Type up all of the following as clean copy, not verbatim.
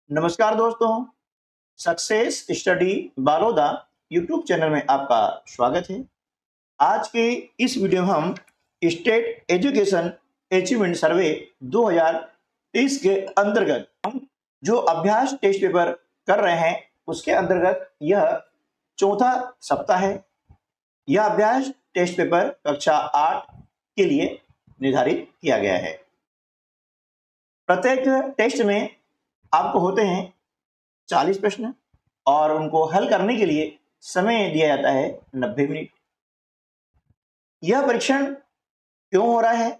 नमस्कार दोस्तों, success study बारोदा YouTube channel में आपका स्वागत है। आज के इस वीडियो में हम स्टेट एजुकेशन अचीवमेंट सर्वे 2023 के अंतर्गत हम जो अभ्यास टेस्ट पेपर कर रहे हैं उसके अंतर्गत यह चौथा सप्ताह है। यह अभ्यास टेस्ट पेपर कक्षा 8 के लिए निर्धारित किया गया है। प्रत्येक टेस्ट में आपको होते हैं 40 प्रश्न और उनको हल करने के लिए समय दिया जाता है 90 मिनट। यह परीक्षण क्यों हो रहा है?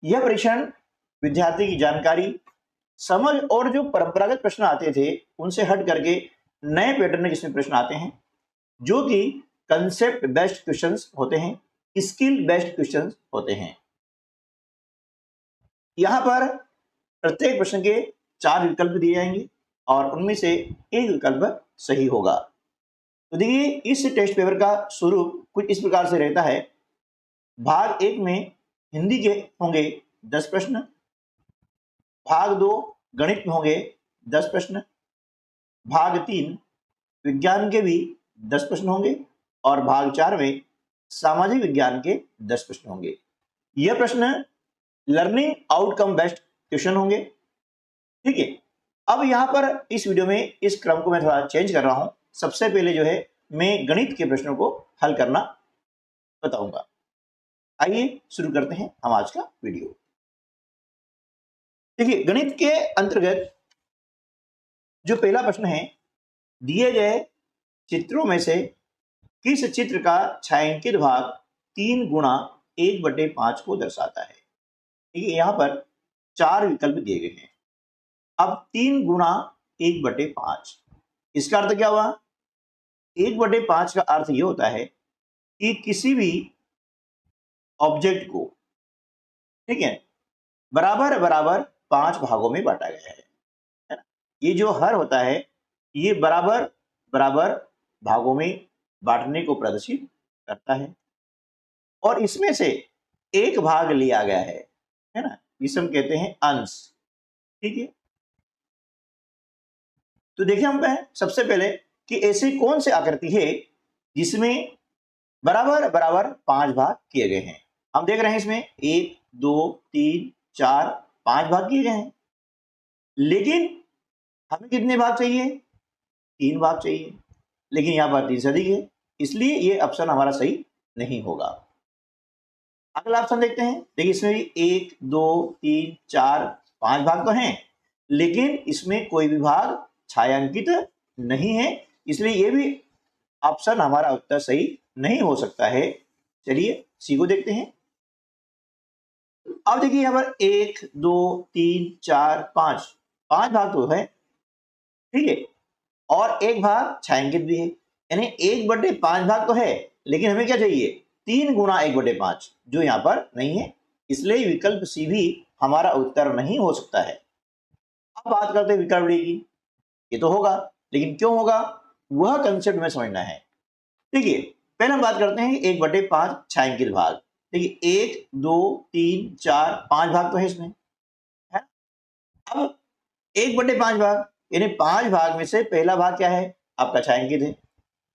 यह परीक्षण विद्यार्थी की जानकारी, समझ और जो परंपरागत प्रश्न आते थे उनसे हट करके नए पैटर्न के इसमें प्रश्न आते हैं जो कि कंसेप्ट बेस्ड क्वेश्चंस होते हैं, स्किल बेस्ड क्वेश्चंस होते हैं। यहां पर प्रत्येक प्रश्न के 4 विकल्प दिए जाएंगे और उनमें से एक विकल्प सही होगा। तो देखिए, इस टेस्ट पेपर का स्वरूप कुछ इस प्रकार से रहता है। भाग 1 में हिंदी के होंगे 10 प्रश्न, भाग 2 गणित में होंगे 10 प्रश्न, भाग 3 विज्ञान के भी 10 प्रश्न होंगे और भाग 4 में सामाजिक विज्ञान के 10 प्रश्न होंगे। यह प्रश्न लर्निंग आउटकम बेस्ड क्वेश्चन होंगे। ठीक है, अब यहां पर इस वीडियो में इस क्रम को मैं थोड़ा चेंज कर रहा हूं। सबसे पहले जो है मैं गणित के प्रश्नों को हल करना बताऊंगा। आइए शुरू करते हैं हम आज का वीडियो। देखिए, गणित के अंतर्गत जो पहला प्रश्न है, दिए गए चित्रों में से किस चित्र का छायांकित भाग 3 गुणा 1/5 को दर्शाता है? ठीक है, यहां पर 4 विकल्प दिए गए हैं। अब 3 गुणा 1/5, इसका अर्थ क्या हुआ? 1/5 का अर्थ यह होता है कि किसी भी ऑब्जेक्ट को, ठीक है, बराबर बराबर 5 भागों में बांटा गया है ना? ये जो हर होता है ये बराबर बराबर भागों में बांटने को प्रदर्शित करता है और इसमें से एक भाग लिया गया है ना? इसे हम कहते हैं अंश। ठीक है, तो देखिए हम सबसे पहले कि ऐसी कौन सी आकृति है जिसमें बराबर बराबर 5 भाग किए गए हैं। हम देख रहे हैं इसमें 1 2 3 4 5 भाग किए गए हैं, लेकिन हमें कितने भाग चाहिए? 3 भाग चाहिए, लेकिन यहां पर 3 से अधिक है, इसलिए ये ऑप्शन हमारा सही नहीं होगा। अगला ऑप्शन देखते हैं। देखिए, इसमें भी 1 2 3 4 5 भाग तो हैं, लेकिन इसमें कोई भी भाग छायांकित नहीं है, इसलिए ये भी ऑप्शन हमारा उत्तर सही नहीं हो सकता है। चलिए सी को देखते हैं। अब देखिए यहां पर 1 2 3 4 5 भाग तो है, ठीक है, और एक भाग छायांकित भी है, यानी 1/5 भाग तो है, लेकिन हमें क्या चाहिए? 3 गुणा 1/5, जो यहां पर नहीं है, इसलिए विकल्प सी भी हमारा उत्तर नहीं हो सकता है। अब बात करते हैं विकल्प डी की। ये तो होगा, लेकिन क्यों होगा वह कंसेप्ट में समझना है। देखिए, पहले हम बात करते हैं 1/5 छायांकित भाग। देखिए 1 2 3 4 5 भाग तो है इसमें, है? अब 1/5 भाग यानी 5 भाग में से पहला भाग क्या है? आपका छायांकित है।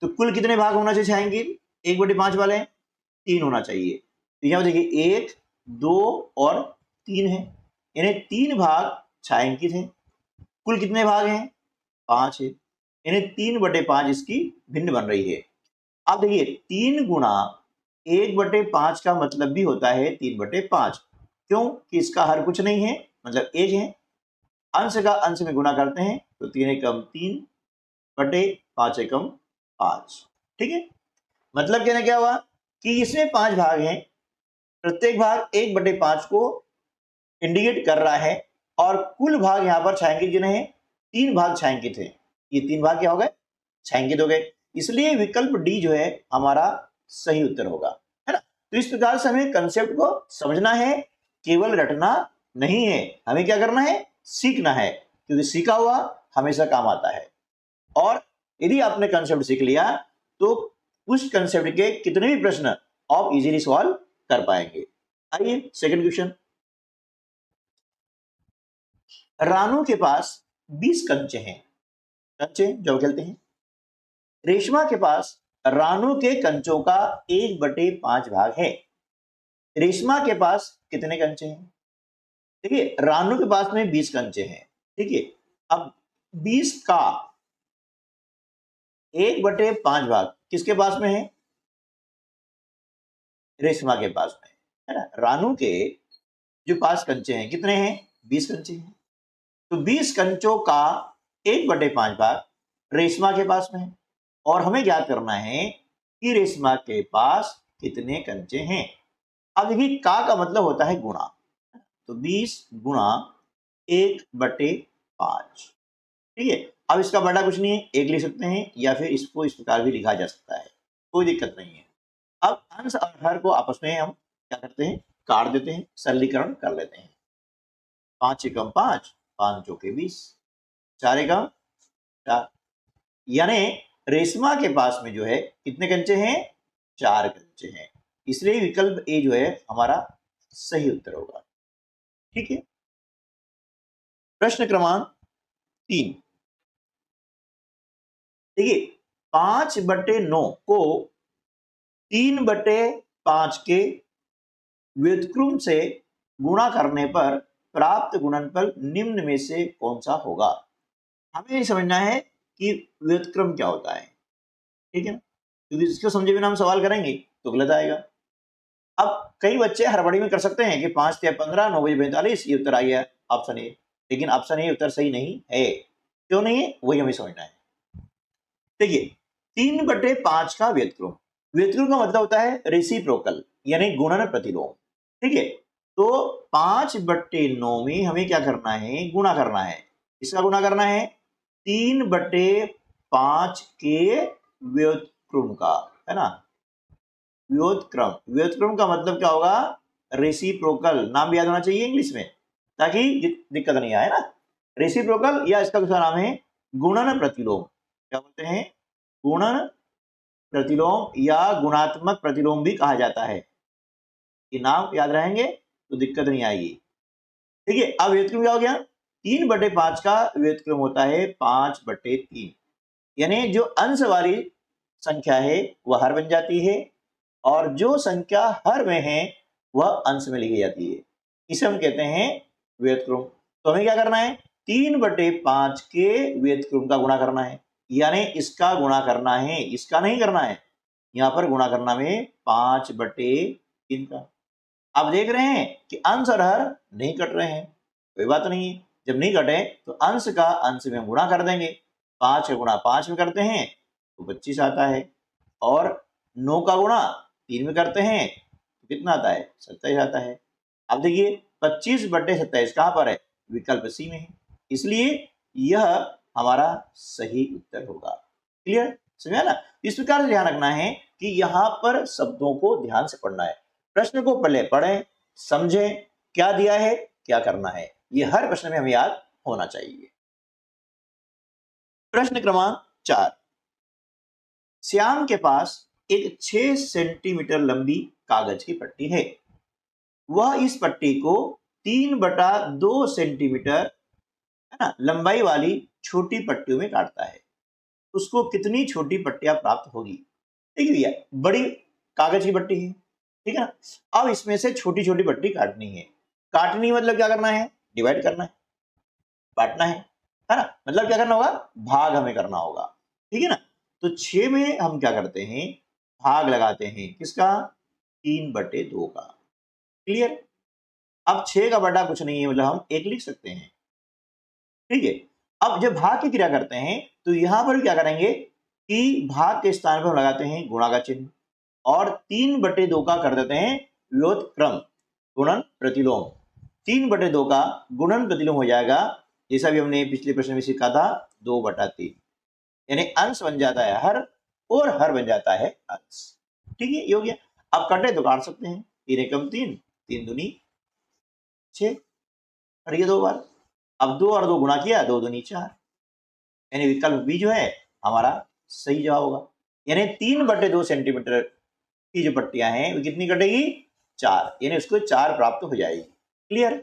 तो कुल कितने भाग होना चाहिए छायांकित 1/5 वाले? 3 होना चाहिए। तो यहाँ देखिए 1 2 और 3 है, यानी 3 भाग छायांकित है। कुल कितने भाग हैं? 5 है, यानी 3/5 इसकी भिन्न बन रही है। अब देखिए 3 गुणा 1/5 का मतलब भी होता है 3/5, क्यों कि इसका हर कुछ नहीं है, मतलब 1 है। अंश का अंश में गुणा करते हैं तो 3 एकम 3 बटे 5 एकम 5। ठीक है, मतलब कहना क्या हुआ कि इसमें 5 भाग हैं, प्रत्येक भाग 1/5 को इंडिकेट कर रहा है और कुल भाग यहाँ पर छायांकित कितने हैं? 3 भाग छायांकित है। ये 3 भाग क्या हो गए? छायांकित हो गए, इसलिए विकल्प डी जो है हमारा सही उत्तर होगा, है ना? तो इस प्रकार से हमें कंसेप्ट को समझना है, केवल रटना नहीं है। हमें क्या करना है? सीखना है, क्योंकि सीखा हुआ हमेशा काम आता है। और यदि आपने कंसेप्ट सीख लिया तो उस कंसेप्ट के कितने भी प्रश्न आप इजीली सॉल्व कर पाएंगे। आइए सेकंड क्वेश्चन। रानू के पास 20 कंचे हैं, कंचे जो खेलते हैं। रेशमा के पास रानू के कंचों का 1/5 भाग है। रेशमा के पास कितने कंचे हैं? देखिए रानू के पास में 20 कंचे हैं, ठीक है। अब 20 का 1/5 भाग किसके पास में है? रेशमा के पास में है ना। रानू के जो पास कंचे हैं कितने हैं? 20 कंचे हैं। तो 20 कंचों का 1/5 भाग रेशमा के पास में है और हमें ज्ञात करना है कि रेशमा के पास कितने कंचे हैं। अब देखिए का मतलब होता है गुणा, तो 20 गुणा 1/5, ठीक है। अब इसका बड़ा कुछ नहीं है, 1 लिख सकते हैं या फिर इसको इस प्रकार भी लिखा जा सकता है, कोई दिक्कत नहीं है। अब अंश और हर को आपस में हम क्या करते हैं? काट देते हैं, सरलीकरण कर लेते हैं। 5 एकम 5, 5 चौके 20, 4 एकम 4, यानी रेशमा के पास में जो है कितने कंचे हैं? 4 कंचे हैं, इसलिए विकल्प ए जो है हमारा सही उत्तर होगा, ठीक है। प्रश्न क्रमांक 3, देखिए 5/9 को 3/5 के व्युत्क्रम से गुणा करने पर प्राप्त गुणनफल निम्न में से कौन सा होगा? हमें ये समझना है कि व्युत्क्रम क्या होता है, ठीक है ना, क्योंकि इसको समझे बिना हम सवाल करेंगे तो गलत आएगा। अब कई बच्चे हड़बड़ी में कर सकते हैं कि 5 या 15, 9 बजे 45, ये उत्तर आ गया ऑप्शन ए, लेकिन ऑप्शन ए उत्तर सही नहीं है। क्यों नहीं है वही हमें समझना है। देखिए 3/5 का व्युत्क्रम, व्युत्क्रम का मतलब होता है रेसिप्रोकल यानी गुणन प्रतिलोम, ठीक है। तो 5/9 में हमें क्या करना है? गुणा करना है। इसका गुणा करना है 3/5 के व्युत्क्रम का, है ना। व्युत्क्रम, व्युत्क्रम का मतलब क्या होगा? रेसिप्रोकल, नाम भी याद होना चाहिए इंग्लिश में ताकि दिक्कत नहीं आए ना। रेसिप्रोकल या इसका दूसरा नाम है गुणन प्रतिलोम। क्या बोलते हैं? गुणन प्रतिलोम या गुणात्मक प्रतिलोम भी कहा जाता है। ये नाम याद रहेंगे तो दिक्कत नहीं आएगी, ठीक है। अब व्युत्क्रम क्या हो गया? 3/5 का व्युत्क्रम होता है 5/3, यानी जो अंश वाली संख्या है वह हर बन जाती है और जो संख्या हर में है वह अंश में लिखी जाती है, इसे हम कहते हैं व्युत्क्रम। तो हमें क्या करना है? 3/5 के व्युत्क्रम का गुणा करना है, यानी इसका गुणा करना है, इसका नहीं करना है। यहां पर गुणा करना में 5/3 का। आप देख रहे हैं कि अंश और हर नहीं कट रहे हैं, कोई बात नहीं है। जब नहीं कटे तो अंश का अंश में गुणा कर देंगे। 5 का गुणा 5 में करते हैं तो 25 आता है और 9 का गुणा 3 में करते हैं तो कितना आता है? 27 आता है। अब देखिए 25/27 कहां पर है? विकल्प सी में है, इसलिए यह हमारा सही उत्तर होगा। क्लियर? समझा ना? इस प्रकार से ध्यान रखना है कि यहां पर शब्दों को ध्यान से पढ़ना है। प्रश्न को पहले पढ़ें, समझें क्या दिया है, क्या करना है, ये हर प्रश्न में हमें याद होना चाहिए। प्रश्न क्रमांक 4, श्याम के पास एक 6 सेंटीमीटर लंबी कागज की पट्टी है। वह इस पट्टी को 3/2 सेंटीमीटर, है ना, लंबाई वाली छोटी पट्टियों में काटता है। उसको कितनी छोटी पट्टियां प्राप्त होगी? देखिए भैया बड़ी कागज की पट्टी है, ठीक है ना। अब इसमें से छोटी छोटी पट्टी काटनी है। काटनी मतलब क्या करना है? डिवाइड करना है, बांटना है ना। मतलब क्या करना होगा? भाग हमें करना होगा, ठीक है ना। तो 6 में हम क्या करते हैं? भाग लगाते हैं किसका? 3/2 का। क्लियर? अब 6 का बटा कुछ नहीं है, मतलब हम 1 लिख सकते हैं, ठीक है। अब जब भाग की क्रिया करते हैं तो यहां पर क्या करेंगे कि भाग के स्थान पर हम लगाते हैं गुणा का चिन्ह और 3/2 का कर देते हैं व्युत्क्रम, गुणन प्रतिलोम। 3/2 का गुणन प्रतिलोम हो जाएगा, जैसा भी हमने पिछले प्रश्न में सीखा था, 2/3, यानी अंश बन जाता है हर और हर बन जाता है अंश, ठीक है। ये हो गया। अब कटे तो काट सकते हैं, 3 एकम 3, 3 दूनी 6, और ये 2 बार। अब 2 और 2 गुणा किया, 2 दूनी 4, यानी विकल्प बी जो है हमारा सही जवाब होगा। यानी 3/2 सेंटीमीटर की जो पट्टियां हैं वो कितनी कटेगी? 4, यानी उसको 4 प्राप्त हो जाएगी। क्लियर?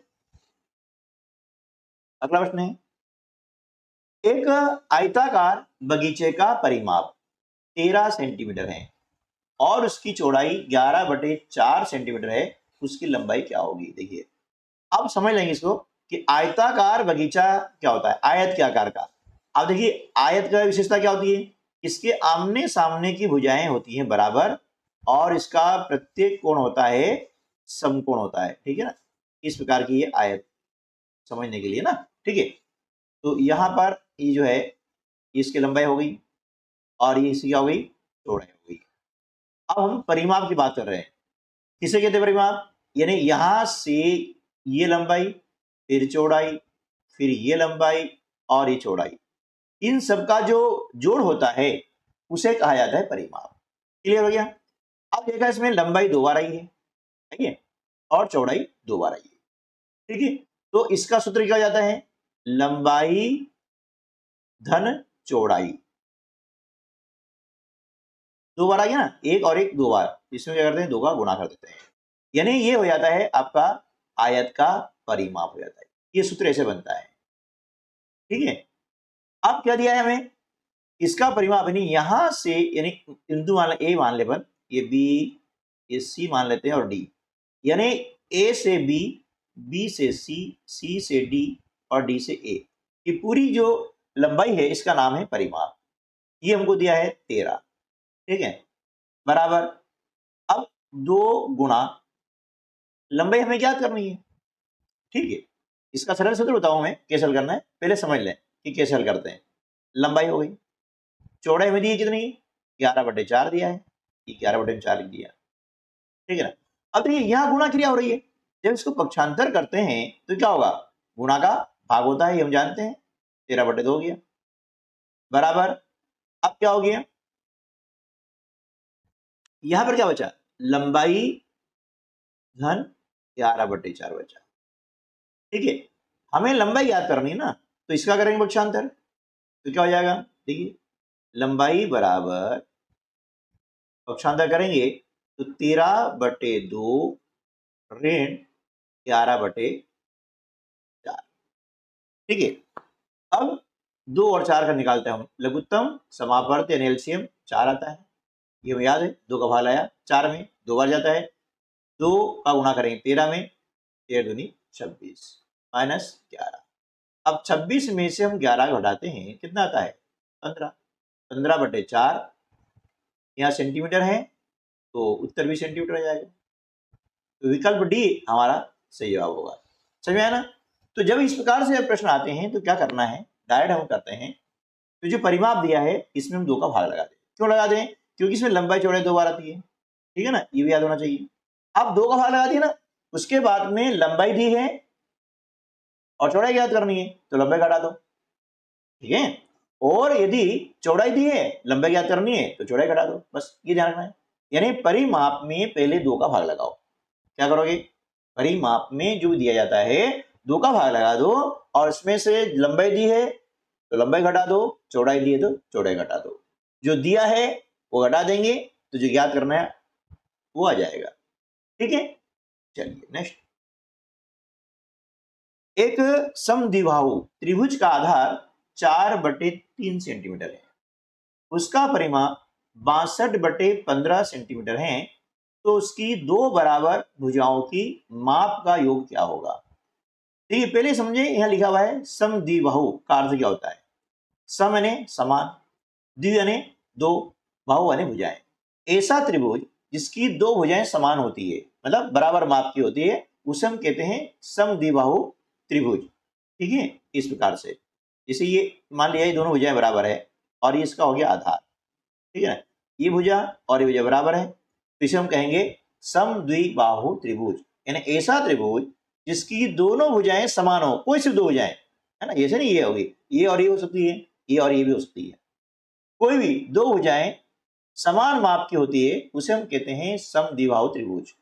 अगला प्रश्न है एक आयताकार बगीचे का परिमाप 13 सेंटीमीटर है और उसकी चौड़ाई 11/4 सेंटीमीटर है, उसकी लंबाई क्या होगी? देखिए अब समझ लेंगे इसको कि आयताकार बगीचा क्या होता है, आयत के आकार का। अब देखिए आयत का विशेषता क्या होती है, इसके आमने सामने की भुजाएं होती हैं बराबर और इसका प्रत्येक कोण होता है समकोण होता है, ठीक है ना। इस प्रकार की ये आयत समझने के लिए ना, ठीक है। तो यहाँ पर ये जो है इसकी लंबाई हो गई और ये इसकी क्या हो गई, चौड़ाई हो गई। अब हम परिमाप की बात कर रहे हैं, किसे कहते हैं परिमाप, यानी यहां से ये लंबाई, फिर चौड़ाई, फिर ये लंबाई और ये चौड़ाई, इन सब का जो जोड़ होता है उसे कहा जाता है परिमाप। क्लियर हो गया। अब देखा इसमें लंबाई 2 बार आई है, ठीक है, और चौड़ाई 2 बार आई है, ठीक है। तो इसका सूत्र क्या हो जाता है, लंबाई धन चौड़ाई। 2 बार आ गया ना, एक और एक 2 बार, इसमें क्या करते हैं 2 का गुणा कर देते हैं, यानी ये हो जाता है आपका आयत का परिमाप हो जाता है। ये सूत्र ऐसे बनता है, ठीक है। अब क्या दिया है हमें, इसका परिमाप यानी यहां से, यानी बिंदु मान ए मान ले, पर ये बी, ये सी मान लेते हैं और डी, यानी ए से बी, बी से सी, सी से डी और डी से ए, ये पूरी जो लंबाई है इसका नाम है परिमाप। ये हमको दिया है 13, ठीक है, बराबर। अब 2 गुणा लंबाई हमें ज्ञात करनी है, ठीक है। इसका सरल सूत्र बताऊं मैं कैसे हल करना है, पहले समझ लें कि कैसे हल करते हैं। लंबाई हो गई, चौड़ाई में दी है कितनी, 11/4 दिया है, ये 11/4 लिख दिया, ठीक है ना। अब देखिए यहाँ गुणा क्रिया हो रही है, जब इसको पक्षांतर करते हैं तो क्या होगा, गुणा का भाग होता है, ये हम जानते हैं, 13/2 हो गया, बराबर। अब क्या हो गया, यहां पर क्या बचा, लंबाई धन 11/4 बचा, ठीक है। हमें लंबाई याद करनी है ना, तो इसका करेंगे पक्षांतर, तो क्या हो जाएगा, देखिए लंबाई बराबर पक्षांतर करेंगे तो 13/2 ऋण 11/4, ठीक है। अब 2 और 4 का निकालते हैं हम, लघुत्तम समापवर्त यानी एलसीएम 4 आता है, ये हमें याद है, 2 का भाग लाया 4 में, 2 बार जाता है, 2 का गुणा करेंगे 13 में, 13 दूनी 26 माइनस 11। अब 26 में से हम 11 घटाते हैं, कितना आता है 15, 15/4, यहाँ सेंटीमीटर है तो उत्तर भी सेंटीमीटर हो जाएगा, तो विकल्प डी हमारा सही जवाब होगा। समझ में आया ना। तो जब इस प्रकार से प्रश्न आते हैं तो क्या करना है, डायरेक्ट हम करते हैं, तो जो परिमाप दिया है इसमें हम 2 का भाग लगा दें। क्यों लगा दें, क्योंकि इसमें लंबाई चौड़ाई 2 बार आती है, ठीक है ना, ये भी याद होना चाहिए। अब 2 का भाग लगा दिया ना, उसके बाद में लंबाई दी है और चौड़ाई याद करनी है तो लंबाई घटा दो, ठीक है। और यदि चौड़ाई दी है लंबाई याद करनी है तो चौड़ाई घटा दो, बस ये ध्यान रखना है। यानी परिमाप में पहले 2 का भाग लगाओ, क्या करोगे, परिमाप में जो दिया जाता है 2 का भाग लगा दो और इसमें से लंबाई दी है तो लंबाई घटा दो, चौड़ाई दी है तो चौड़ाई घटा दो, जो दिया है वो घटा देंगे तो जो याद करना है वो आ जाएगा, ठीक है। चलिए नेक्स्ट, एक समद्विबाहु त्रिभुज का आधार 4/3 सेंटीमीटर है, उसका परिमाप 62/15 सेंटीमीटर है, तो उसकी 2 बराबर भुजाओं की माप का योग क्या होगा। देखिए पहले समझे, यहां लिखा हुआ है समद्विबाहु का अर्थ क्या होता है, सम यानी समान, द्वि यानी 2, बाहु यानी भुजाएं। ऐसा त्रिभुज जिसकी 2 भुजाएं समान होती है, मतलब बराबर माप की होती है, उसे हम कहते हैं समद्विबाहु त्रिभुज, ठीक है। इस प्रकार से जैसे ये मान लिया ये दोनों भुजाएं बराबर है और ये इसका हो गया आधार, ठीक है ना, ये भुजा और ये भुजा बराबर है, तो इसे हम कहेंगे समद्विबाहु त्रिभुज, यानी ऐसा त्रिभुज जिसकी दोनों भुजाएं समान हो, कोई सिर्फ 2 भुजाएं, है ना, जैसे नहीं ये होगी, ये और ये हो सकती है, ये और ये भी हो सकती है, कोई भी 2 भुजाएं समान माप की होती है उसे हम कहते हैं समद्विबाहु त्रिभुज।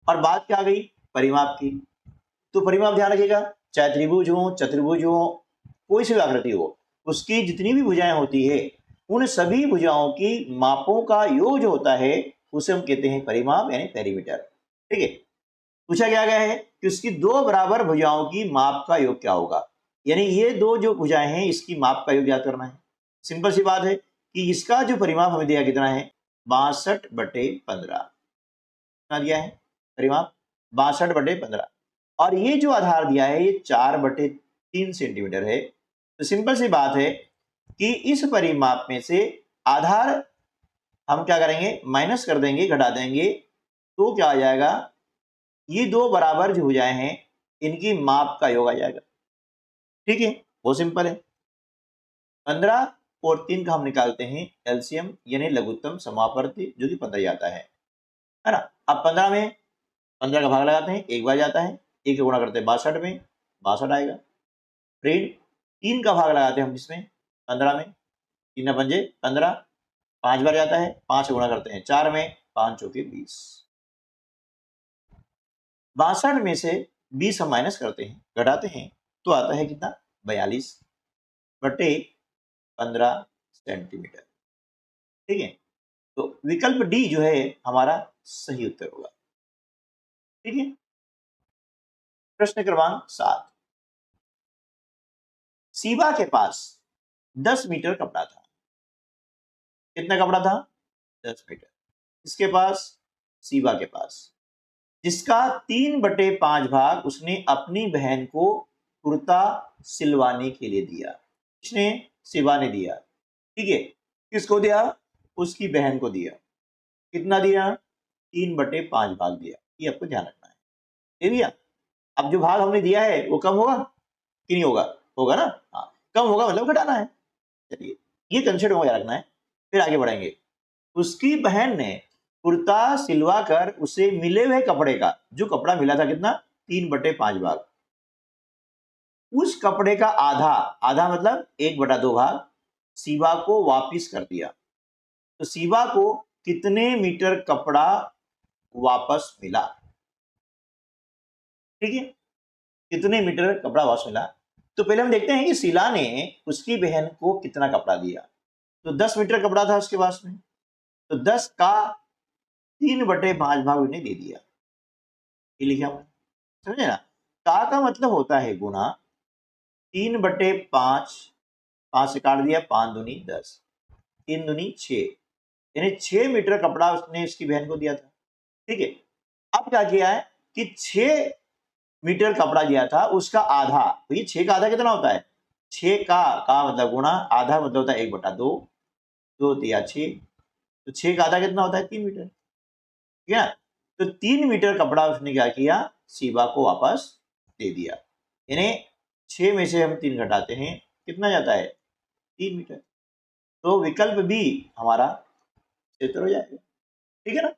और बात क्या आ गई परिमाप की, तो परिमाप ध्यान रखिएगा, चाहे त्रिभुज हो, चतुर्भुज हो, कोई सी भी आकृति हो, उसकी जितनी भी भुजाएं होती है उन सभी भुजाओं की मापों का योग जो होता है उसे हम कहते हैं परिमाप यानी पेरीमीटर, ठीक है। पूछा क्या गया है कि उसकी 2 बराबर भुजाओं की माप का योग क्या होगा, यानी ये दो जो भुजाएं हैं इसकी माप का योग ज्ञात करना है। सिंपल सी बात है कि इसका जो परिमाप हमें दिया कितना है 62/15 दिया है परिमाप 62/15 और ये जो आधार दिया है ये 4/3 सेंटीमीटर है। तो सिंपल सी बात है कि इस परिमाप में से आधार हम क्या करेंगे माइनस कर देंगे घटा देंगे तो क्या आ जाएगा ये दो बराबर जो भुजाएं हैं इनकी माप का योग आ जाएगा। ठीक है वो सिंपल है। 15 और 3 का हम निकालते हैं एलसीएम यानी लघुत्तम समापवर्ती जो कि 15 आता है ना। अब 15 में 15 का भाग लगाते हैं एक बार जाता है एक का गुणा करते हैं 62 में 62 आएगा। फिर 3 का भाग लगाते हैं हम जिसमें 15 में 3 पंजे 15 5 बार जाता है 5 का गुणा करते हैं 4 में 5 चौके 20 62 में से 20 हम माइनस करते हैं घटाते हैं तो आता है कितना 42/15 सेंटीमीटर। ठीक है तो विकल्प डी जो है हमारा सही उत्तर होगा। ठीक है प्रश्न क्रमांक 7 सीबा के पास 10 मीटर कपड़ा था। कितना कपड़ा था 10 मीटर इसके पास सीबा के पास जिसका 3/5 भाग उसने अपनी बहन को कुर्ता सिलवाने के लिए दिया। इसने सीबा ने दिया। ठीक है किसको दिया उसकी बहन को दिया। कितना दिया 3/5 भाग दिया। ये आपको ध्यान रखना है। दे दिया अब जो भाग हमने दिया है वो कम होगा कि नहीं होगा होगा ना। हाँ कम होगा मतलब घटाना है। चलिए ये कंसेप्ट मुझे रखना है फिर आगे बढ़ेंगे। उसकी बहन ने कुर्ता सिलवा कर उसे मिले हुए कपड़े का जो कपड़ा मिला था कितना 3/5 भाग उस कपड़े का आधा आधा मतलब 1/2 भाग सीबा को वापिस कर दिया। तो सीबा को कितने मीटर कपड़ा वापस मिला। ठीक है कितने मीटर कपड़ा वापस मिला। तो पहले हम देखते हैं कि शीला ने उसकी बहन को कितना कपड़ा दिया। तो 10 मीटर कपड़ा था उसके पास में तो 10 का 3/5 भाग उन्हें दे दिया। ये लिखा हमने समझे ना। का मतलब होता है गुना 3/5 5 से काट दिया 5 दूनी 10 3 दूनी 6 यानी 6 मीटर कपड़ा उसने उसकी बहन को दिया था। ठीक है अब क्या किया है कि 6 मीटर कपड़ा दिया था उसका आधा तो ये 6 का आधा कितना होता है 6 का मतलब गुना आधा मतलब होता है 1/2 2 दिया 6 तो 6 का आधा कितना होता है 3 मीटर। ठीक है तो 3 मीटर कपड़ा उसने क्या किया सीबा को वापस दे दिया। यानी 6 में से हम 3 घटाते हैं कितना जाता है 3 मीटर। तो विकल्प बी हमारा उत्तर हो जाएगा। ठीक है ना।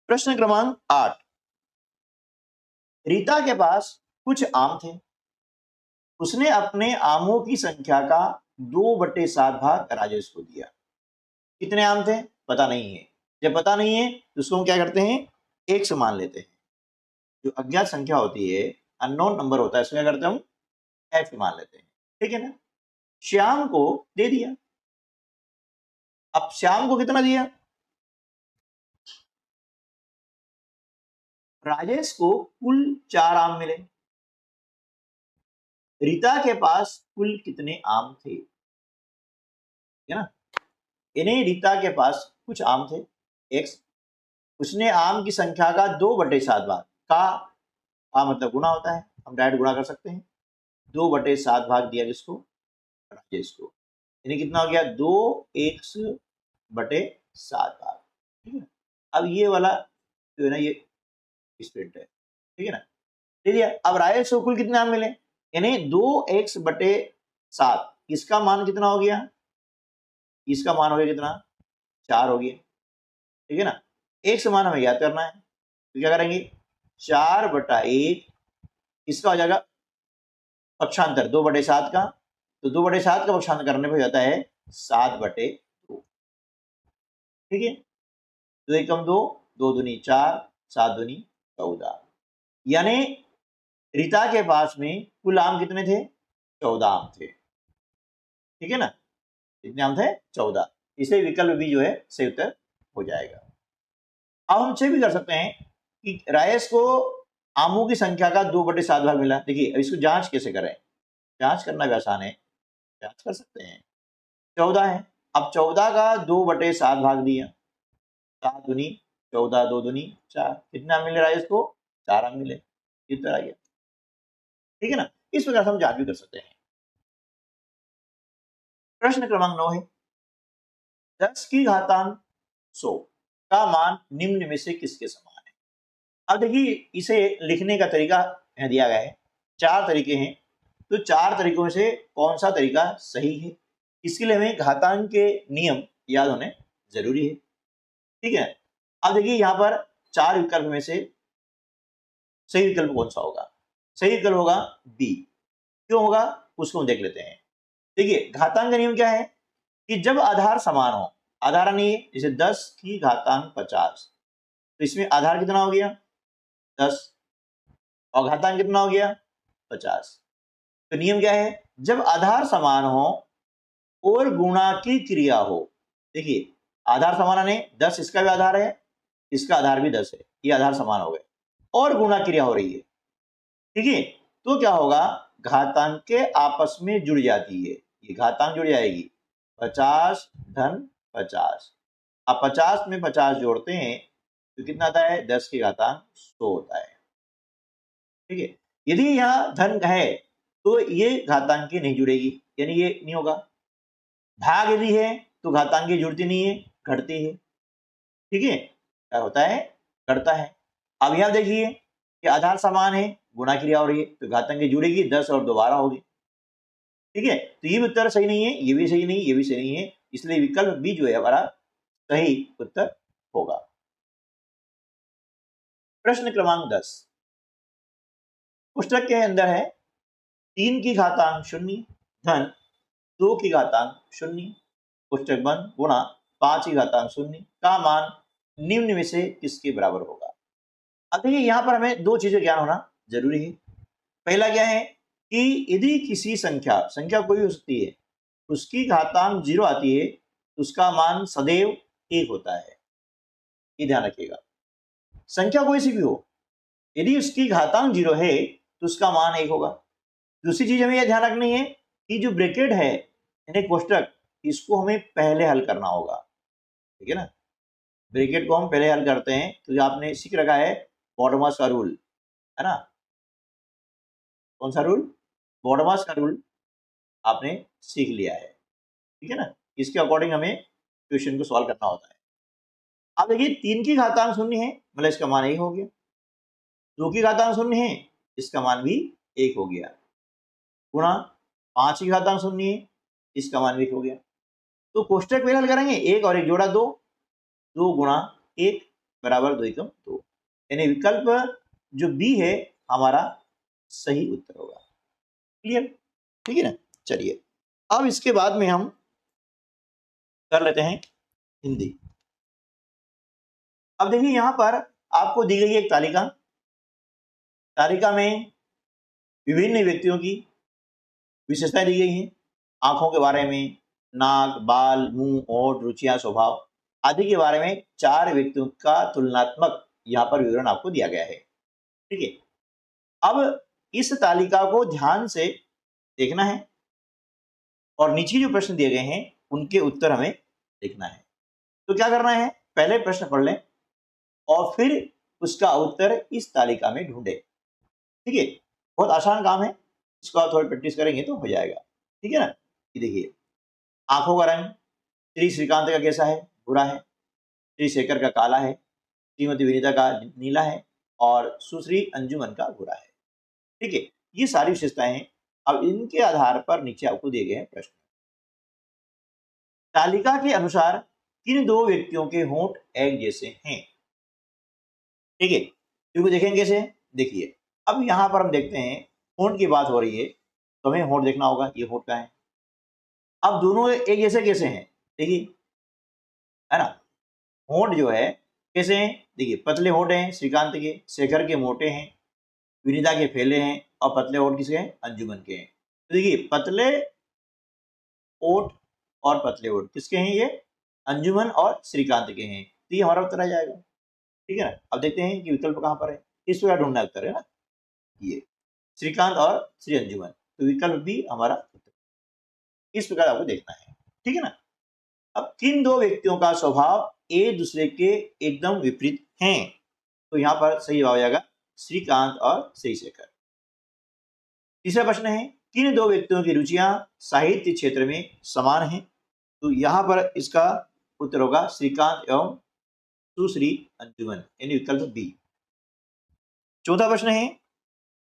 प्रश्न क्रमांक 8 रीता के पास कुछ आम थे। उसने अपने आमों की संख्या का 2/7 भाग राजेश को दिया। कितने आम थे पता नहीं है। जब पता नहीं है तो उसको हम क्या करते हैं एक से मान लेते हैं। जो अज्ञात संख्या होती है अननोन नंबर होता है इसमें क्या करते हैं हम एक्स मान लेते हैं। ठीक है ना। श्याम को दे दिया। अब श्याम को कितना दिया राजेश को कुल 4 आम मिले। रीता के पास कुल कितने आम थे है ना। इन्हें रीता के पास कुछ आम थे एक्स उसने आम की संख्या का 2/7 भाग का मतलब गुना होता है हम डायरेक्ट गुणा कर सकते हैं 2/7 भाग दिया जिसको राजेश को यानी कितना हो गया 2x/7 भाग। ठीक है अब ये वाला जो है ना ये स्प्लिट है। ठीक है ना। ठीक है अब राजेश को कुल कितने आम मिले यानी 2x/7 इसका मान कितना हो गया इसका मान हो गया कितना 4 हो गया। ठीक है ना एक समान हमें याद करना है तो क्या करेंगे 4/1 इसका हो जाएगा पक्षांतर 2/7 का तो 2/7 का पक्षांतर करने पर जाता है 7/2। ठीक है 2 एकम 2 2 दूनी 4 7 दूनी 14 यानी रीता के पास में कुल आम कितने थे 14 आम थे। ठीक है ना कितने आम थे 14 इसे विकल्प भी जो है सही उत्तर हो जाएगा। अब हम चेक भी कर सकते हैं कि राजेश को आमों की संख्या का 2/7 भाग मिला। देखिए अब इसको जांच कैसे करें, जांच करना भी आसान है, जांच कर सकते हैं। 14 है, अब 14 का 2/7 भाग दिया, 7 दूनी 14, 2 दूनी 4, कितना मिल रहा है इसको, 4 आम मिले, कितना आ गया, ठीक है ना। इस प्रकार से हम जांच भी कर सकते हैं। प्रश्न क्रमांक 9 है 10 की घातांक 100 का मान निम्न में से किसके समान है। अब देखिए इसे लिखने का तरीका यहाँ दिया गया है, 4 तरीके हैं, तो 4 तरीकों से कौन सा तरीका सही है, इसके लिए हमें घातांक के नियम याद होने जरूरी है, ठीक है। अब देखिए यहाँ पर 4 विकल्प में से सही विकल्प कौन सा होगा, सही विकल्प होगा बी। क्यों होगा उसको हम देख लेते हैं। देखिए घातांक का नियम क्या है कि जब आधार समान हो, आधार नहीं है, जैसे 10 की घातांक 50, तो इसमें आधार कितना हो गया 10 और घातांक कितना हो गया 50। तो नियम क्या है, जब आधार समान हो और गुणा की क्रिया हो, देखिए आधार समान है, 10 इसका भी आधार है, इसका आधार भी 10 है, ये आधार समान हो गए और गुणा क्रिया हो रही है, ठीक है, तो क्या होगा घातांक के आपस में जुड़ जाती है, ये घातांक जुड़ जाएगी 50 धन 50। अब 50 में 50 जोड़ते हैं तो कितना आता है 10 की घातांक 100 होता है, ठीक है। यदि यहाँ धन है तो ये घातांक की नहीं जुड़ेगी, यानी ये नहीं होगा। भाग यदि है तो घातांक की जुड़ती नहीं है, घटती है, ठीक है, क्या होता है घटता है। अब यहाँ देखिए कि आधार समान है, गुणा क्रिया हो रही है, तो घातांक की जुड़ेगी 10 और दोबारा होगी, ठीक है। तो ये भी उत्तर सही नहीं है, ये भी सही नहीं, ये भी सही नहीं है, इसलिए विकल्प बी जो है हमारा सही उत्तर होगा। प्रश्न क्रमांक 10 पुस्तक के अंदर है 3 की घातांक 0 धन 2 की घातांक 0 पुस्तक बंद गुणा 5 की घातांक 0 का मान निम्न में से किसके बराबर होगा। अब देखिए यहाँ पर हमें 2 चीजें ज्ञान होना जरूरी है। पहला क्या है कि यदि किसी संख्या कोई हो सकती है, उसकी घातांक 0 आती है तो उसका मान सदैव 1 होता है, ये ध्यान रखिएगा। संख्या कोई सी भी हो, यदि उसकी घातांक 0 है तो उसका मान 1 होगा। दूसरी चीज हमें यह ध्यान रखनी है कि जो ब्रैकेट है यानी कोष्टक, इसको हमें पहले हल करना होगा, ठीक है ना। ब्रैकेट को हम पहले हल करते हैं, तो जो आपने सीख रखा है बॉडमास का रूल, है ना, कौन सा रूल, बॉडमास का रूल आपने सीख लिया है, ठीक है ना। इसके अकॉर्डिंग हमें क्वेश्चन को सॉल्व करना होता है। अब देखिए 3 की घातांक 0 है, मतलब इसका मान 1 हो गया, 2 की घातांक 0 है, इसका मान भी 1 हो गया, गुणा 5 की घातांक 0 है, इसका मान भी 1 हो गया। तो कोष्टक में हल करेंगे, 1 और 1 जोड़ा 2, 2 गुणा 1 बराबर 2 एकम 2, यानी विकल्प जो बी है हमारा सही उत्तर होगा। क्लियर, ठीक है ना। चलिए अब इसके बाद में हम कर लेते हैं हिंदी। अब देखिए यहां पर आपको दी गई एक तालिका, तालिका में विभिन्न व्यक्तियों की विशेषताएं दी गई हैं, आंखों के बारे में, नाक, बाल, मुंह, होठ, रुचियां, स्वभाव आदि के बारे में 4 व्यक्तियों का तुलनात्मक यहाँ पर विवरण आपको दिया गया है, ठीक है। अब इस तालिका को ध्यान से देखना है और नीचे जो प्रश्न दिए गए हैं उनके उत्तर हमें देखना है। तो क्या करना है, पहले प्रश्न पढ़ लें और फिर उसका उत्तर इस तालिका में ढूंढे, ठीक है। बहुत आसान काम है, इसको आप थोड़ी प्रैक्टिस करेंगे तो हो जाएगा, ठीक है ना। ये देखिए आंखों का रंग श्री श्रीकांत का कैसा है, भूरा है, श्री शेखर का काला है, श्रीमती विनीता का नीला है और सुश्री अंजुमन का भूरा है, ठीक है। ये सारी विशेषताएं हैं। अब इनके आधार पर नीचे आपको दिए गए हैं प्रश्न। तालिका के अनुसार किन 2 व्यक्तियों के होंठ एक जैसे हैं, ठीक है। क्योंकि देखेंगे कैसे, देखिए अब यहां पर हम देखते हैं होंठ की बात हो रही है तो हमें होंठ देखना होगा, ये होंठ का है। अब दोनों एक जैसे कैसे हैं, देखिए, है ना। होंठ जो है कैसे हैं, देखिए पतले होंठ हैं श्रीकांत के, शेखर के मोटे हैं, विनीता के फैले हैं और पतले होंठ किसके हैं, अंजुमन के हैं। तो देखिए पतले ओठ और पतले ओठ किसके हैं, ये अंजुमन और श्रीकांत के हैं, तो ये हमारा उत्तर आ जाएगा, ठीक है ना। अब देखते हैं कि विकल्प कहां पर है। इस प्रकार ढूंढना उत्तर है ना, ये श्रीकांत और श्री अंजुमन, तो विकल्प भी हमारा उत्तर, इस प्रकार आपको देखना है, ठीक है ना। अब किन दो व्यक्तियों का स्वभाव एक दूसरे के एकदम विपरीत हैं, तो यहाँ पर सही जवाब आ जाएगा श्रीकांत और श्रीशेखर। तीसरा प्रश्न है किन दो व्यक्तियों की रुचियां साहित्य क्षेत्र में समान हैं, तो यहाँ पर इसका उत्तर होगा श्रीकांत एवं सुश्री अंजुमन, यानी विकल्प बी। चौथा प्रश्न है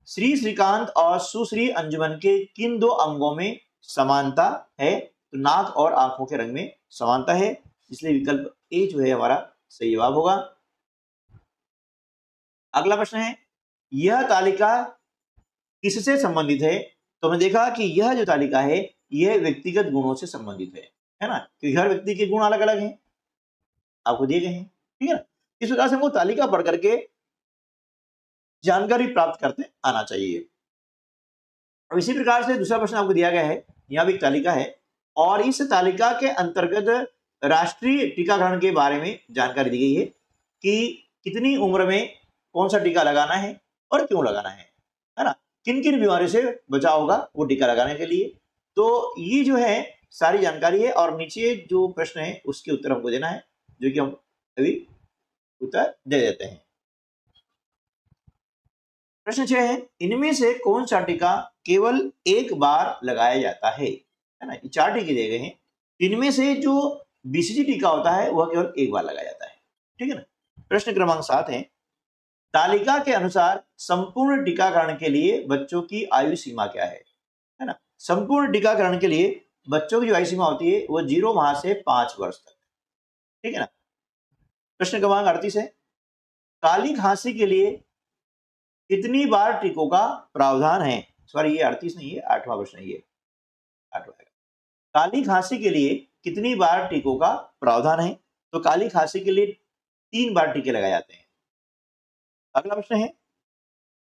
श्रीकांत और सुश्री अंजुमन के किन दो अंगों में समानता है, तो नाक और आंखों के रंग में समानता है, इसलिए विकल्प ए जो है हमारा सही जवाब होगा। अगला प्रश्न है यह तालिका किससे संबंधित है, तो हमने देखा कि यह जो तालिका है यह व्यक्तिगत गुणों से संबंधित है ना, क्योंकि हर व्यक्ति के गुण अलग अलग हैं, आपको दिए गए हैं, ठीक है ना। इस प्रकार से हमको तालिका पढ़ करके जानकारी प्राप्त करते आना चाहिए। अब इसी प्रकार से दूसरा प्रश्न आपको दिया गया है, यहाँ भी एक तालिका है और इस तालिका के अंतर्गत राष्ट्रीय टीकाकरण के बारे में जानकारी दी गई है कि कितनी उम्र में कौन सा टीका लगाना है और क्यों लगाना है ना, किन किन बीमारियों से बचाव होगा वो टीका लगाने के लिए। तो ये जो है सारी जानकारी है और नीचे जो प्रश्न है उसके उत्तर हमको देना है, जो कि हम अभी उत्तर दे देते हैं। प्रश्न 6 है इनमें से कौन सा टीका केवल एक बार लगाया जाता है ना, ये 4 टीके दिए गए हैं, इनमें से जो बीसीजी टीका होता है वह केवल एक बार लगाया जाता है, ठीक है ना। प्रश्न क्रमांक 7 है तालिका के अनुसार संपूर्ण टीकाकरण के लिए बच्चों की आयु सीमा क्या है ना। संपूर्ण टीकाकरण के लिए बच्चों की जो आयु सीमा होती है वो 0 माह से 5 वर्ष तक, ठीक है ना। प्रश्न क्रमांक 38 है काली खांसी के लिए कितनी बार टीकों का प्रावधान है, सॉरी ये 38 नहीं है, 8वां प्रश्न है, ये 8वां है। काली खांसी के लिए कितनी बार टीकों का प्रावधान है, तो काली खांसी के लिए 3 बार टीके लगाए जाते हैं। अगला प्रश्न है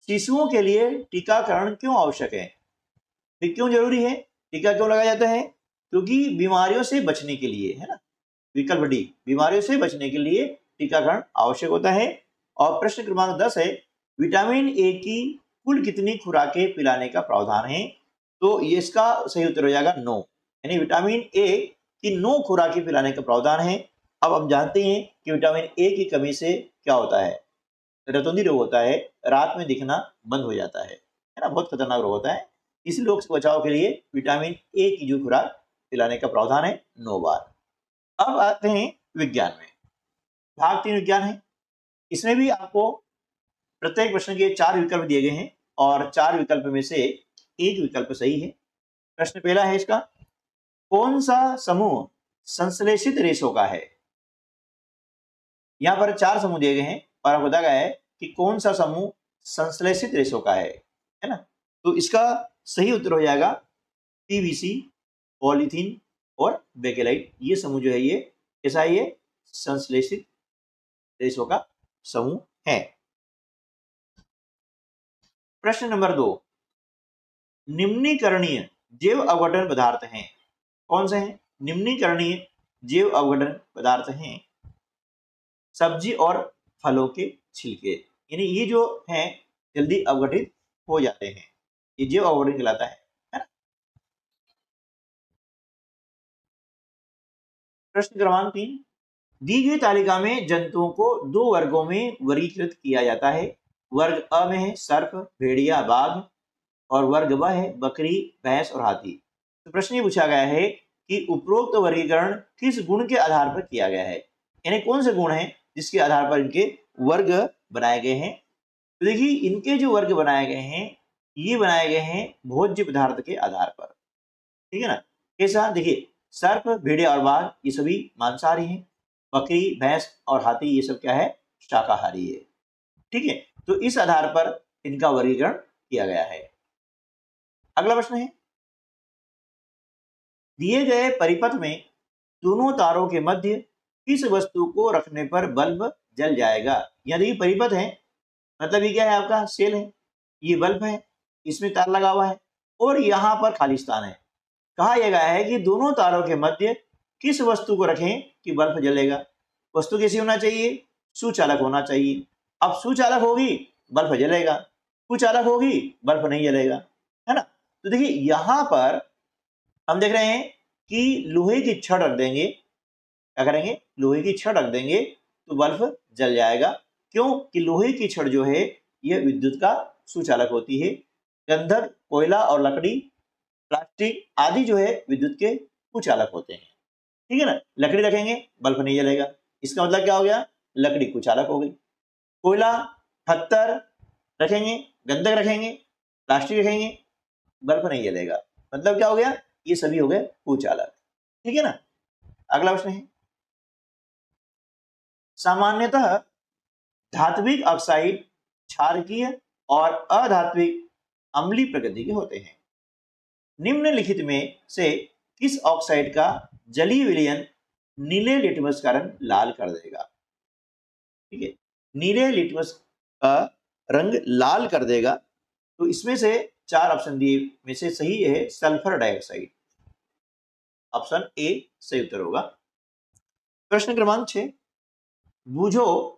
शिशुओं के लिए टीकाकरण क्यों आवश्यक है, तो क्यों जरूरी है, टीका क्यों लगाया जाता है, क्योंकि बीमारियों से बचने के लिए, है ना, विकल्प डी, बीमारियों से बचने के लिए टीकाकरण आवश्यक होता है। और प्रश्न क्रमांक 10 है विटामिन ए की कुल कितनी खुराकें पिलाने का प्रावधान है, तो ये इसका सही उत्तर हो जाएगा 9, यानी विटामिन ए की 9 खुराकें पिलाने का प्रावधान है। अब हम जानते हैं कि विटामिन ए की कमी से क्या होता है, रतौंधी रोग होता है, रात में दिखना बंद हो जाता है ना, बहुत खतरनाक रोग होता है। इस रोग से बचाव के लिए विटामिन ए की जो खुराक पिलाने का प्रावधान है 9 बार। अब आते हैं विज्ञान में, भाग 3 विज्ञान है, इसमें भी आपको प्रत्येक प्रश्न के 4 विकल्प दिए गए हैं और 4 विकल्प में से एक विकल्प सही है। प्रश्न पहला है इसका कौन सा समूह संश्लेषित रेशों का है, यहाँ पर 4 समूह दिए गए हैं और आपको बताया गया है कि कौन सा समूह संश्लेषित रेशों का है ना, तो इसका सही उत्तर हो जाएगा पीवीसी, पॉलीथीन और बेकेलाइट, ये समूह जो है ये कैसा है, ये संश्लेषित रेशों का समूह है। प्रश्न नंबर 2 निम्नीकरणीय जैव अपघटन पदार्थ हैं, कौन से हैं, निम्नीकरणीय जैव अपघटन पदार्थ हैं सब्जी और फलों के छिलके, यानी ये जो हैं जल्दी अपघटित हो जाते हैं, ये जैव अपघटन कहलाता है ना। प्रश्न क्रमांक 3 दी गई तालिका में जंतुओं को 2 वर्गों में वर्गीकृत किया जाता है, वर्ग अ में है सर्प, भेड़िया, बाघ और वर्ग ब है बकरी, भैंस और हाथी। तो प्रश्न ये पूछा गया है कि उपरोक्त वर्गीकरण किस गुण के आधार पर किया गया है, यानी कौन से गुण हैं जिसके आधार पर इनके वर्ग बनाए गए हैं। तो देखिए इनके जो वर्ग बनाए गए हैं ये बनाए गए हैं भोज्य पदार्थ के आधार पर, ठीक है ना। कैसा, देखिए सर्प, भेड़िया और बाघ ये सभी मांसाहारी हैं, बकरी, भैंस और हाथी ये सब क्या है, शाकाहारी है, ठीक है। तो इस आधार पर इनका वर्गीकरण किया गया है। अगला प्रश्न है दिए गए परिपथ में दोनों तारों के मध्य किस वस्तु को रखने पर बल्ब जल जाएगा, यदि परिपथ है मतलब ये क्या है, आपका सेल है, ये बल्ब है, इसमें तार लगा हुआ है और यहाँ पर खाली स्थान है। कहा यह गया है कि दोनों तारों के मध्य किस वस्तु को रखें कि बल्ब जलेगा। वस्तु कैसी होना चाहिए, सुचालक होना चाहिए। अब सुचालक होगी बल्ब जलेगा, कुचालक होगी बल्ब नहीं जलेगा, है ना। तो देखिए यहां पर हम देख रहे हैं कि लोहे की छड़ रख देंगे, क्या करेंगे, लोहे की छड़ रख देंगे तो बल्ब जल जाएगा। क्यों कि लोहे की छड़ जो है यह विद्युत का सुचालक होती है। गंधक, कोयला और लकड़ी, प्लास्टिक आदि जो है विद्युत के कुचालक होते हैं, ठीक है ना। लकड़ी रखेंगे बल्ब नहीं जलेगा, इसका मतलब क्या हो गया, लकड़ी कुचालक हो गई। कोयला, पत्थर रखेंगे, गंधक रखेंगे, प्लास्टिक रखेंगे, बल्ब नहीं जलेगा, मतलब क्या हो गया, ये सभी हो गए कुचालक, ठीक है ना। अगला प्रश्न है, सामान्यतः धात्विक ऑक्साइड क्षारकीय और अधात्विक अम्लीय प्रकृति के होते हैं। निम्नलिखित में से किस ऑक्साइड का जलीय विलयन नीले लिटमस का रंग लाल कर देगा, ठीक है, नीले लिटमस का रंग लाल कर देगा। तो इसमें से 4 ऑप्शन दिए में से सही है सल्फर डाइऑक्साइड, ऑप्शन ए सही उत्तर होगा। प्रश्न क्रमांक 6, बूझो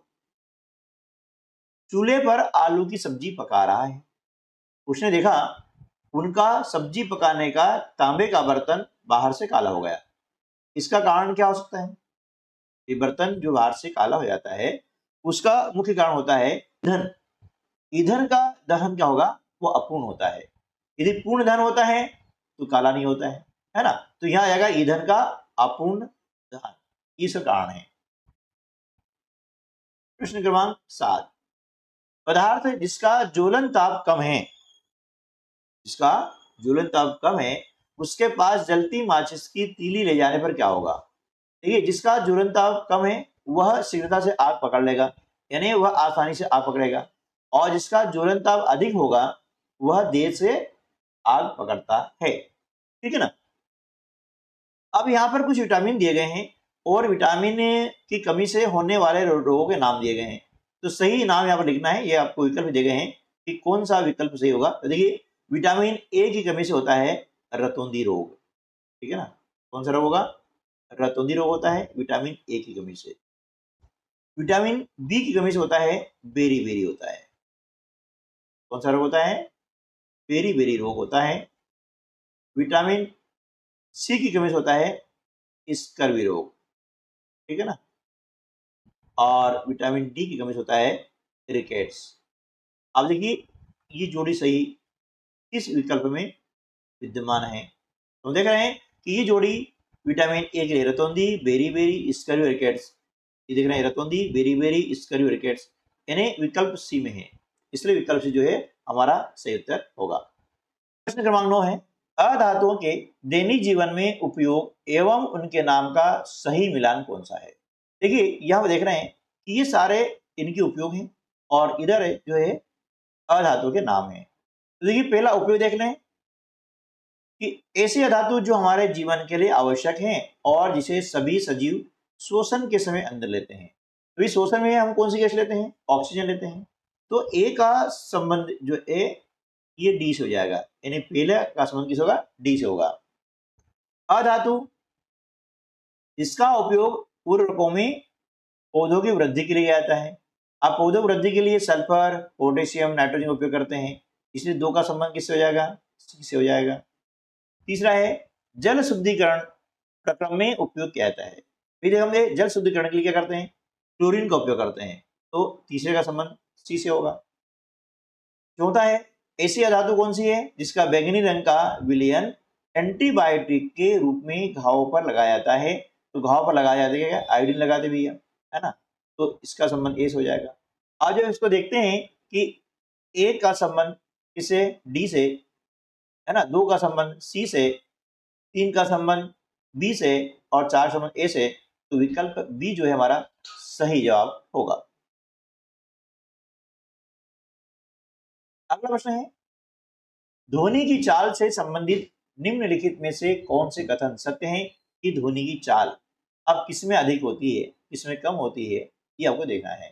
चूल्हे पर आलू की सब्जी पका रहा है। उसने देखा उनका सब्जी पकाने का तांबे का बर्तन बाहर से काला हो गया। इसका कारण क्या हो सकता है, ये बर्तन जो बाहर से काला हो जाता है उसका मुख्य कारण होता है ईंधन। ईंधन का दहन क्या होगा, वो अपूर्ण होता है। यदि पूर्ण दहन होता है तो काला नहीं होता है ना। तो यहां आएगा ईंधन का अपूर्ण दहन, इसका कारण है। प्रश्न क्रमांक 7, पदार्थ जिसका ज्वलन ताप कम है, जिसका ज्वलन ताप कम है उसके पास जलती माचिस की तीली ले जाने पर क्या होगा। देखिए जिसका ज्वलन ताप कम है वह शीघ्रता से आग पकड़ लेगा, यानी वह आसानी से आग पकड़ेगा, और जिसका ज्वलन ताप अधिक होगा वह देर से आग पकड़ता है, ठीक है ना। अब यहाँ पर कुछ विटामिन दिए गए हैं और विटामिन की कमी से होने वाले रोगों के नाम दिए गए हैं। तो सही नाम यहाँ पर लिखना है, ये आपको विकल्प दिए गए हैं कि कौन सा विकल्प सही होगा। तो देखिए विटामिन ए की कमी से होता है रतौंधी रोग, ठीक है ना। कौन सा रोग होगा, रतौंधी रोग होता है विटामिन ए की कमी से। विटामिन बी की कमी से होता है बेरी बेरी होता है। कौन सा रोग होता है, बेरी बेरी रोग होता है। विटामिन सी की कमी से होता है स्कर्वी रोग, ठीक है ना। और विटामिन डी की कमी से होता है रिकेट्स। अब देखिए ये जोड़ी सही किस विकल्प में विद्यमान है। तो देख रहे हैं कि ये जोड़ी विटामिन ए के लिए रतौंधी, बेरी बेरी, स्कर्वी, रिकेट्स, ये देख रहे हैं रतौंधी, बेरी बेरी, स्कर्वी, रिकेट्स, यानी विकल्प सी में है, इसलिए विकल्प सी जो है हमारा सही उत्तर होगा। प्रश्न क्रमांक 9 है, अधातुओं के दैनिक जीवन में उपयोग एवं उनके नाम का सही मिलान कौन सा है। देखिए यहाँ पर देख रहे हैं कि ये सारे इनके उपयोग हैं और इधर जो है अधातु के नाम है। तो देखिए पहला उपयोग देख लें कि ऐसे अधातु जो हमारे जीवन के लिए आवश्यक हैं और जिसे सभी सजीव श्वसन के समय अंदर लेते हैं। तो इस श्वसन में हम कौन सी गैस लेते हैं, ऑक्सीजन लेते हैं। तो ए का संबंध जो ए ये डी से हो जाएगा, यानी पहले का संबंध किस होगा, डी से होगा। अधातु इसका उपयोग उर्वरकों में पौधों की वृद्धि के लिए जाता है। आप पौधों की वृद्धि के लिए सल्फर, पोटेशियम, नाइट्रोजन का उपयोग करते हैं, इसलिए 2 का संबंध किससे हो जाएगा, सी से हो जाएगा। तीसरा है जल शुद्धिकरण प्रक्रम में उपयोग किया जाता है। फिर हम जल शुद्धिकरण के लिए क्या करते हैं, क्लोरीन का उपयोग करते हैं, तो तीसरे का संबंध सी से होगा। चौथा है ऐसी अधातु कौन सी है जिसका बैंगनी रंग का विलयन एंटीबायोटिक के रूप में घावों पर लगाया जाता है। तो घाव पर लगाया जाता है क्या, आयोडीन लगाते भैया, है ना। तो इसका संबंध ए से हो जाएगा। आज हम इसको देखते हैं कि ए का संबंध किससे, डी से, है ना। 2 का संबंध सी से, 3 का संबंध बी से और 4 संबंध ए से। तो विकल्प बी जो है हमारा सही जवाब होगा। अगला प्रश्न है, ध्वनि की चाल से संबंधित निम्नलिखित में से कौन से कथन सत्य हैं कि ध्वनि की चाल अब किसमें अधिक होती है किसमें कम होती है, ये आपको देखना है।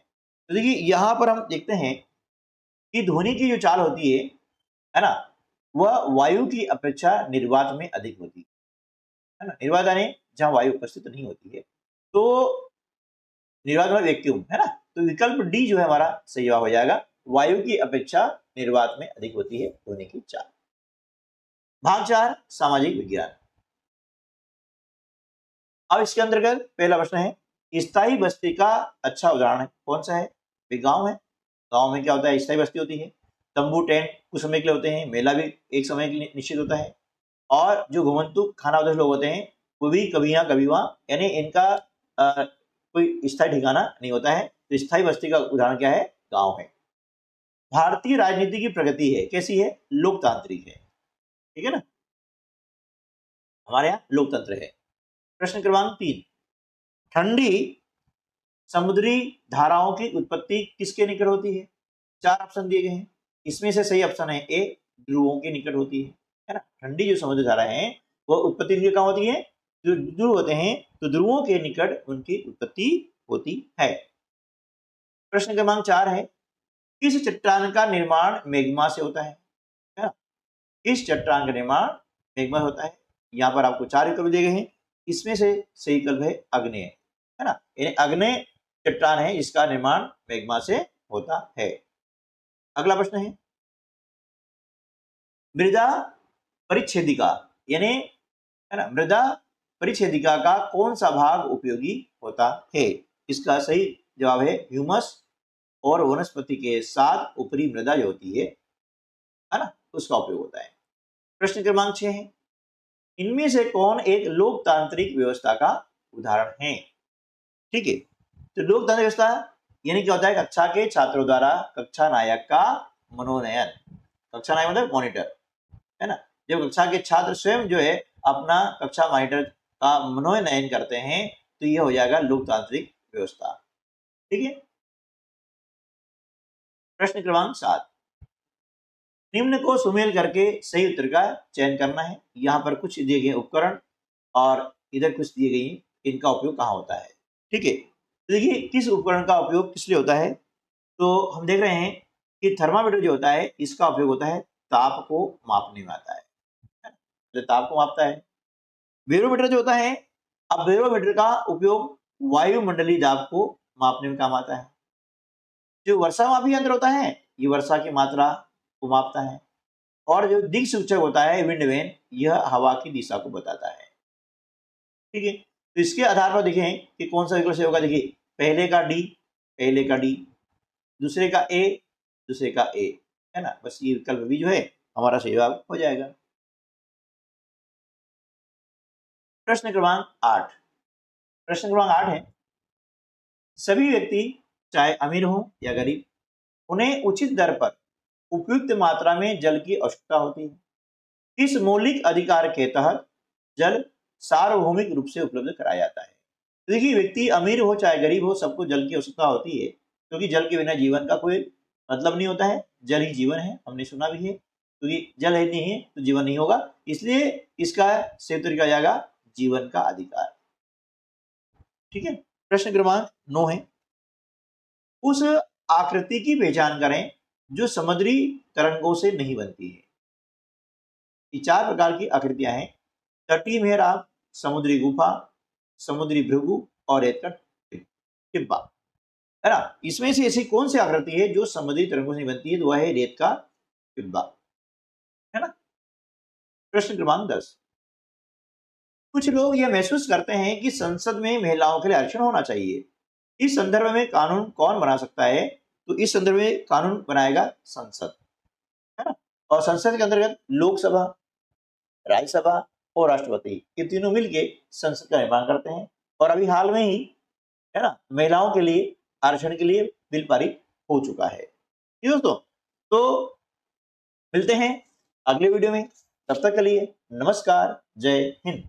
तो देखिए यहां पर हम देखते हैं कि ध्वनि की जो चाल होती है ना, वह वायु की अपेक्षा निर्वात में अधिक होती है ना। निर्वात यानी जहां वायु उपस्थित नहीं होती है, तो निर्वात मतलब वैक्यूम, है ना। तो विकल्प डी जो है हमारा सही जवाब हो जाएगा, वायु की अपेक्षा निर्वात में अधिक होती है, होने की चाल। भाग 4 सामाजिक विज्ञान। अब इसके अंतर्गत पहला प्रश्न है, स्थायी बस्ती का अच्छा उदाहरण है कौन सा है? गांव है। गांव में क्या होता है? स्थायी बस्ती होती है, तंबू टेंट कुछ समय के लिए होते हैं, मेला भी एक समय के लिए निश्चित होता है, और जो घुमंतु खानाबदोश लोग होते हैं वो भी कभी यहाँ कभी वहां, यानी इनका कोई स्थायी ठिकाना नहीं होता है। तो स्थायी बस्ती का उदाहरण क्या है? गांव है। भारतीय राजनीति की प्रगति है कैसी है? लोकतांत्रिक है, ठीक है ना, हमारे यहाँ लोकतंत्र है। प्रश्न क्रमांक 3, ठंडी समुद्री धाराओं की उत्पत्ति किसके निकट होती है? 4 ऑप्शन दिए गए हैं, इसमें से सही ऑप्शन है ए, ध्रुवों के निकट होती है ना। ठंडी जो समुद्री धारा है वो उत्पत्ति उनकी कहाँ होती है? जो ध्रुव होते हैं तो ध्रुवों के निकट उनकी उत्पत्ति होती है। प्रश्न क्रमांक 4 है, किस चट्टान का निर्माण मैग्मा से होता है ना? किस चट्टान का निर्माण मैग्मा होता है? यहाँ पर आपको 4 विकल्प दिए गए हैं, इसमें से सही विकल्प है अग्नेय, है ना। अग्नेय चट्टान है जिसका निर्माण मैग्मा से होता है। अगला प्रश्न है, मृदा परिच्छेदिका यानी, है ना, मृदा परिच्छेदिका का कौन सा भाग उपयोगी होता है? इसका सही जवाब है ह्यूमस, और वनस्पति के साथ ऊपरी मृदा जो होती है ना, उसका उपयोग होता है। प्रश्न क्रमांक 6 है, इनमें से कौन एक लोकतांत्रिक व्यवस्था का उदाहरण है? ठीक है, तो लोकतांत्रिक व्यवस्था यानी क्या होता है? कक्षा के छात्रों द्वारा कक्षा नायक का मनोनयन, कक्षा नायक मतलब मॉनिटर, है ना। जब कक्षा के छात्र स्वयं जो है अपना कक्षा मॉनिटर का मनोनयन करते हैं तो यह हो जाएगा लोकतांत्रिक व्यवस्था, ठीक है। प्रश्न क्रमांक 7, निम्न को सुमेल करके सही उत्तर का चयन करना है। यहाँ पर कुछ दिए गए उपकरण और इधर कुछ दिए गई, इनका उपयोग कहाँ होता है, ठीक है। तो देखिए किस उपकरण का उपयोग किस लिए होता है, तो हम देख रहे हैं कि थर्मामीटर जो होता है इसका उपयोग होता है ताप को मापने में आता है, तो ताप को मापता है। बैरोमीटर जो होता है, अब बैरोमीटर का उपयोग वायुमंडलीय दाब को मापने में काम आता है। जो वर्षा मापी यंत्र होता है ये वर्षा की मात्रा को मापता है, और जो दिक् सूचक होता है विंड वेन, यह हवा की दिशा को बताता है, ठीक है। तो इसके आधार पर देखें कि कौन सा विकल्प सही होगा। देखिए पहले का डी, दूसरे का ए, दूसरे का ए, है ना, बस ये विकल्प भी जो है हमारा सही जवाब हो जाएगा। प्रश्न क्रमांक 8, प्रश्न क्रमांक 8 है, सभी व्यक्ति चाहे अमीर हो या गरीब, उन्हें उचित दर पर उपयुक्त मात्रा में जल की आवश्यकता होती है। इस मौलिक अधिकार के तहत जल सार्वभौमिक रूप से उपलब्ध कराया जाता है। तो देखिए व्यक्ति अमीर हो चाहे गरीब हो, सबको जल की आवश्यकता होती है, क्योंकि जल के बिना जीवन का कोई मतलब नहीं होता है। जल ही जीवन है, हमने सुना भी है, क्योंकि जल ही नहीं है तो जीवन नहीं होगा, इसलिए इसका सही उत्तर क्या जाएगा? जीवन का अधिकार, ठीक है। प्रश्न क्रमांक 9 है, उस आकृति की पहचान करें जो समुद्री तरंगों से नहीं बनती है। ये 4 प्रकार की आकृतियां हैं, तटीय मेहराब, समुद्री गुफा, समुद्री भृगु और रेत का टिब्बा, है ना। इसमें से ऐसी कौन सी आकृति है जो समुद्री तरंगों से नहीं बनती है? तो वह है रेत का टिब्बा, है ना। प्रश्न क्रमांक 10, कुछ लोग यह महसूस करते हैं कि संसद में महिलाओं के लिए आरक्षण होना चाहिए। इस संदर्भ में कानून कौन बना सकता है? तो इस संदर्भ में कानून बनाएगा संसद, है ना। और संसद के अंतर्गत लोकसभा, राज्यसभा और राष्ट्रपति, ये तीनों मिलके संसद का निर्माण करते हैं। और अभी हाल में ही, है ना, महिलाओं के लिए आरक्षण के लिए बिल पारित हो चुका है। ठीक दोस्तों, तो मिलते हैं अगले वीडियो में, तब तक के लिए नमस्कार, जय हिंद।